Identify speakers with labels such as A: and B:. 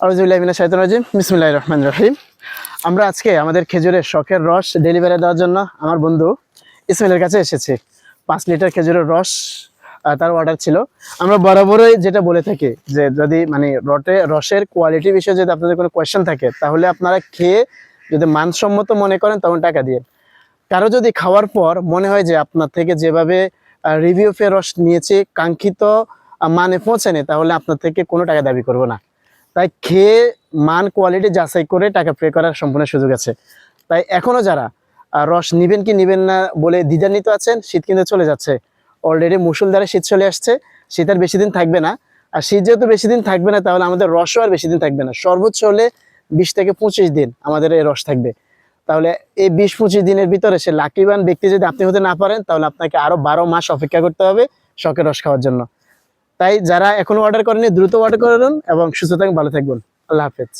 A: আউযুবিল্লাহি মিনাশ শাইতানির রাজিম। বিসমিল্লাহির রহমানির রহিম। আমরা আজকে আমাদের খেজুরের শখের রস ডেলিভারি দেওয়ার জন্য আমার বন্ধু ইসমাইলের কাছে এসেছি। 5 লিটার খেজুরের রস তার অর্ডার ছিল। আমরা বরাবরই যেটা বলে থাকি যে যদি মানে রসের কোয়ালিটি বিষয়ে যদি আপনাদের কোনো কোয়েশ্চেন থাকে তাহলে আপনারা খেয়ে যদি মানসম্মত মনে করেন তখন টাকা দিয়ে। কারো যদি খাওয়ার পর মনে হয় যে আপনার থেকে যেভাবে রিভিউ ফের রস নিয়েছি কাঙ্ক্ষিত মানে পৌঁছায়নি, তাহলে আপনার থেকে কোনো টাকা দাবি করব না। তাই খেয়ে মান কোয়ালিটি যাচাই করে টাকা পে করার সম্পূর্ণ সুযোগ আছে। তাই এখনও যারা রস নেবেন কি নেবেন না বলে দ্বিধান্বিত আছেন, শীত কিন্তু চলে যাচ্ছে, অলরেডি মুষলধারে শীত চলে আসছে। শীত আর বেশি দিন থাকবে না। আর শীত যেহেতু বেশি দিন থাকবে না, তাহলে আমাদের রসও আর বেশি দিন থাকবে না। সর্বোচ্চ হলে 20 থেকে 25 দিন আমাদের এই রস থাকবে। তাহলে এই 20-25 দিনের ভিতরে সে লাকিবান ব্যক্তি যদি আপনি হতে না পারেন, তাহলে আপনাকে আরো 12 মাস অপেক্ষা করতে হবে শখের রস খাওয়ার জন্য। তাই যারা এখনো অর্ডার করেনি দ্রুত অর্ডার করুন এবং সুস্থ থাকুন, ভালো থাকবেন। আল্লাহ হাফেজ।